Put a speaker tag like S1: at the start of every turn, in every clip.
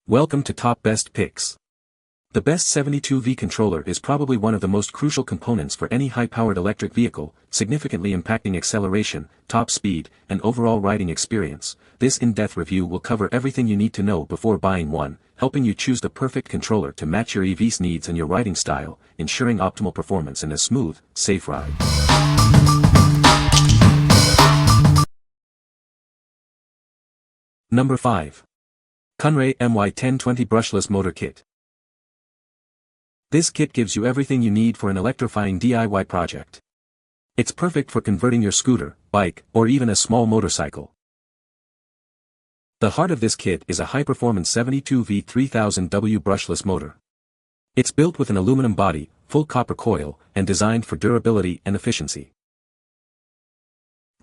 S1: Welcome to Top Best Picks. The Best 72V controller is probably one of the most crucial components for any high-powered electric vehicle, significantly impacting acceleration, top speed, and overall riding experience. This in-depth review will cover everything you need to know before buying one, helping you choose the perfect controller to match your EV's needs and your riding style, ensuring optimal performance and a smooth, safe ride. Number 5. Kunray MY1020 Brushless Motor Kit. This kit gives you everything you need for an electrifying DIY project. It's perfect for converting your scooter, bike, or even a small motorcycle. The heart of this kit is a high-performance 72V 3000W brushless motor. It's built with an aluminum body, full copper coil, and designed for durability and efficiency.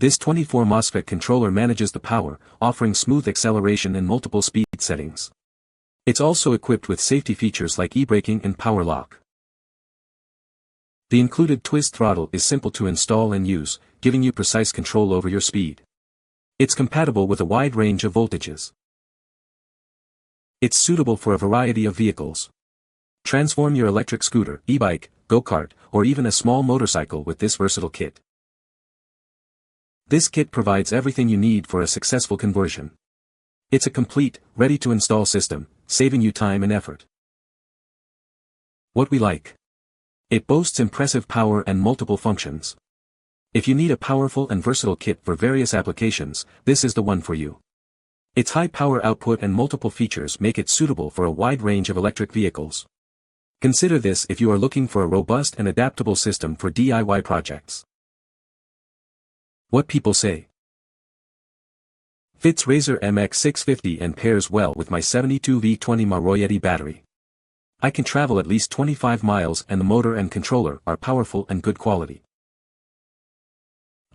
S1: This 24 MOSFET controller manages the power, offering smooth acceleration and multiple speed settings. It's also equipped with safety features like e-braking and power lock. The included twist throttle is simple to install and use, giving you precise control over your speed. It's compatible with a wide range of voltages. It's suitable for a variety of vehicles. Transform your electric scooter, e-bike, go-kart, or even a small motorcycle with this versatile kit. This kit provides everything you need for a successful conversion. It's a complete, ready-to-install system, saving you time and effort. What we like. It boasts impressive power and multiple functions. If you need a powerful and versatile kit for various applications, this is the one for you. Its high power output and multiple features make it suitable for a wide range of electric vehicles. Consider this if you are looking for a robust and adaptable system for DIY projects. What people say. Fits Razer MX650 and pairs well with my 72V20 Maroyetti battery. I can travel at least 25 miles and the motor and controller are powerful and good quality.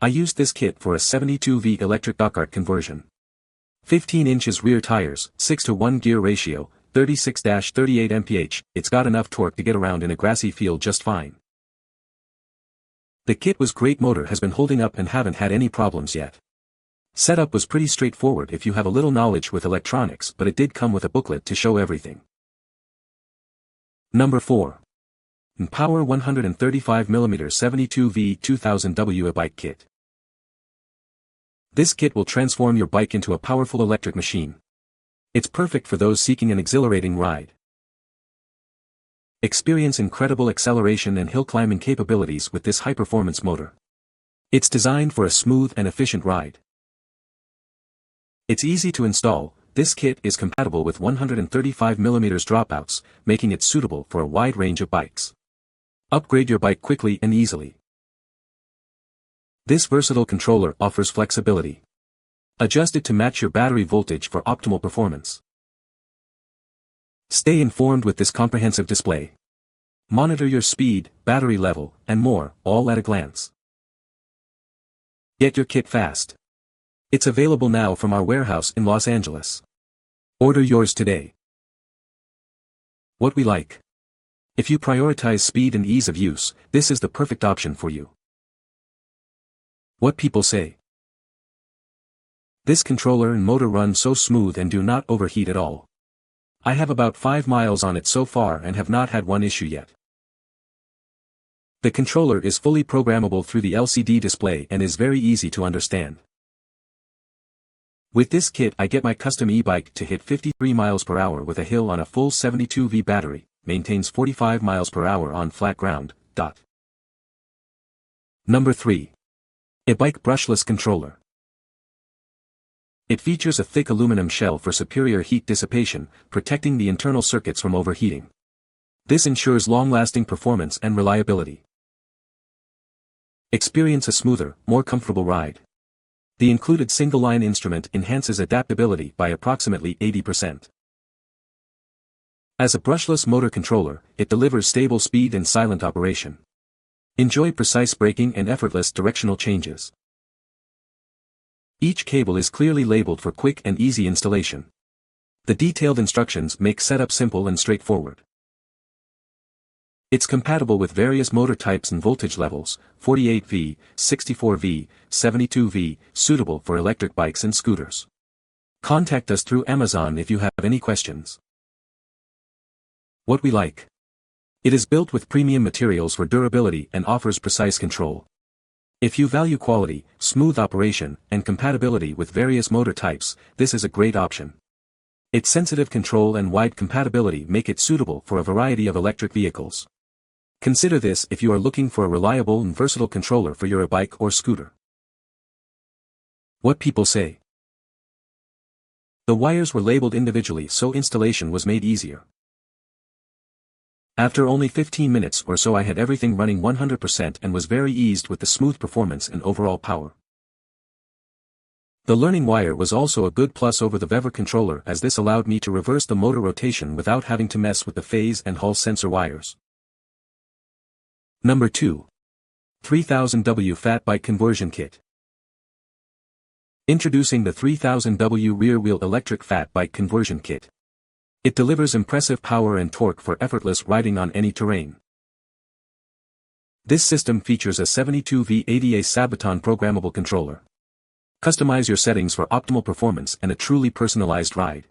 S1: I used this kit for a 72V electric go-kart conversion. 15 inches rear tires, 6:1 gear ratio, 36-38 mph, it's got enough torque to get around in a grassy field just fine. The kit was great, motor has been holding up and haven't had any problems yet. Setup was pretty straightforward if you have a little knowledge with electronics, but it did come with a booklet to show everything. Number 4. NBPOWER 135mm 72V 2000W Ebike Kit. This kit will transform your bike into a powerful electric machine. It's perfect for those seeking an exhilarating ride. Experience incredible acceleration and hill climbing capabilities with this high-performance motor. It's designed for a smooth and efficient ride. It's easy to install. This kit is compatible with 135mm dropouts, making it suitable for a wide range of bikes. Upgrade your bike quickly and easily. This versatile controller offers flexibility. Adjust it to match your battery voltage for optimal performance. Stay informed with this comprehensive display. Monitor your speed, battery level, and more, all at a glance. Get your kit fast. It's available now from our warehouse in Los Angeles. Order yours today. What we like. If you prioritize speed and ease of use, this is the perfect option for you. What people say. This controller and motor run so smooth and do not overheat at all. I have about 5 miles on it so far and have not had one issue yet. The controller is fully programmable through the LCD display and is very easy to understand. With this kit I get my custom e-bike to hit 53 miles per hour with a hill on a full 72V battery, maintains 45 miles per hour on flat ground. Number 3. Ebike Brushless Controller. It features a thick aluminum shell for superior heat dissipation, protecting the internal circuits from overheating. This ensures long-lasting performance and reliability. Experience a smoother, more comfortable ride. The included single-line instrument enhances adaptability by approximately 80%. As a brushless motor controller, it delivers stable speed and silent operation. Enjoy precise braking and effortless directional changes. Each cable is clearly labeled for quick and easy installation. The detailed instructions make setup simple and straightforward. It's compatible with various motor types and voltage levels, 48V, 64V, 72V, suitable for electric bikes and scooters. Contact us through Amazon if you have any questions. What we like. It is built with premium materials for durability and offers precise control. If you value quality, smooth operation, and compatibility with various motor types, this is a great option. Its sensitive control and wide compatibility make it suitable for a variety of electric vehicles. Consider this if you are looking for a reliable and versatile controller for your e-bike or scooter. What people say. The wires were labeled individually so installation was made easier. After only 15 minutes or so I had everything running 100% and was very eased with the smooth performance and overall power. The learning wire was also a good plus over the NBPOWER controller as this allowed me to reverse the motor rotation without having to mess with the phase and Hall sensor wires. Number 2. 3000W Fat Bike Conversion Kit. Introducing the 3000W Rear-Wheel Electric Fat Bike Conversion Kit. It delivers impressive power and torque for effortless riding on any terrain. This system features a 72V ADA Sabaton programmable controller. Customize your settings for optimal performance and a truly personalized ride.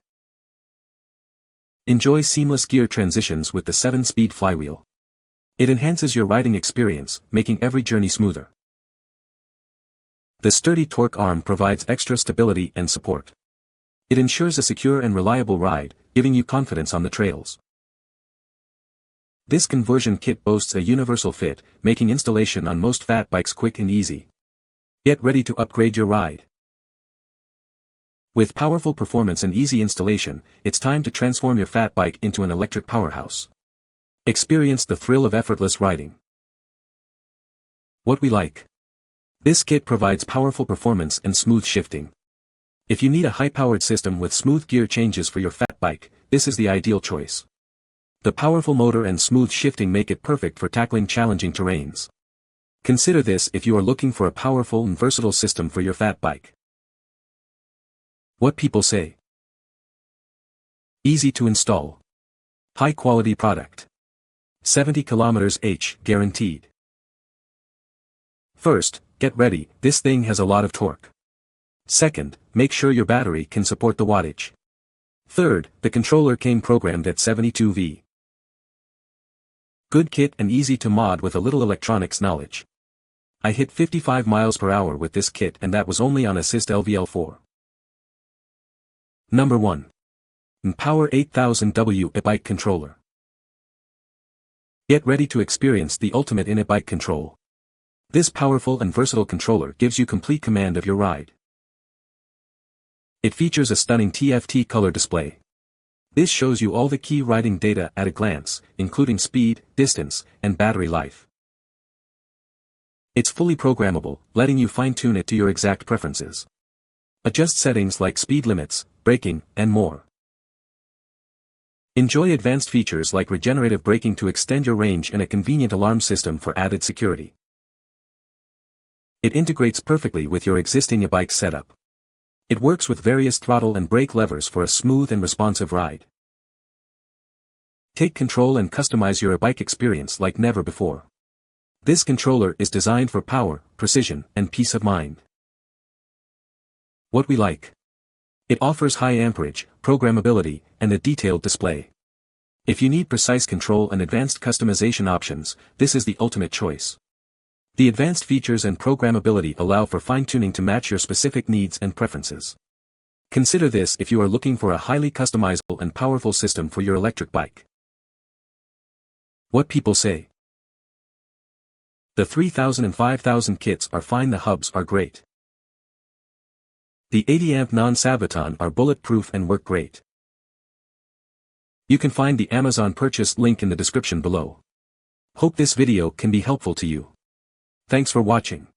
S1: Enjoy seamless gear transitions with the 7-speed flywheel. It enhances your riding experience, making every journey smoother. The sturdy torque arm provides extra stability and support. It ensures a secure and reliable ride, giving you confidence on the trails. This conversion kit boasts a universal fit, making installation on most fat bikes quick and easy. Get ready to upgrade your ride. With powerful performance and easy installation, it's time to transform your fat bike into an electric powerhouse. Experience the thrill of effortless riding. What we like. This kit provides powerful performance and smooth shifting. If you need a high-powered system with smooth gear changes for your fat bike, this is the ideal choice. The powerful motor and smooth shifting make it perfect for tackling challenging terrains. Consider this if you are looking for a powerful and versatile system for your fat bike. What people say. Easy to install. High-quality product. 70 km/h guaranteed. First, get ready, this thing has a lot of torque. Second, make sure your battery can support the wattage. Third, the controller came programmed at 72V. Good kit and easy to mod with a little electronics knowledge. I hit 55 miles per hour with this kit and that was only on Assist LVL4. Number 1. NBPOWER 8000W e-bike controller. Get ready to experience the ultimate in e-bike control. This powerful and versatile controller gives you complete command of your ride. It features a stunning TFT color display. This shows you all the key riding data at a glance, including speed, distance, and battery life. It's fully programmable, letting you fine-tune it to your exact preferences. Adjust settings like speed limits, braking, and more. Enjoy advanced features like regenerative braking to extend your range and a convenient alarm system for added security. It integrates perfectly with your existing e-bike setup. It works with various throttle and brake levers for a smooth and responsive ride. Take control and customize your e-bike experience like never before. This controller is designed for power, precision, and peace of mind. What we like. It offers high amperage, programmability, and a detailed display. If you need precise control and advanced customization options, this is the ultimate choice. The advanced features and programmability allow for fine-tuning to match your specific needs and preferences. Consider this if you are looking for a highly customizable and powerful system for your electric bike. What people say. The 3000 and 5000 kits are fine, the hubs are great. The 80 amp non-Sabaton are bulletproof and work great. You can find the Amazon purchase link in the description below. Hope this video can be helpful to you. Thanks for watching.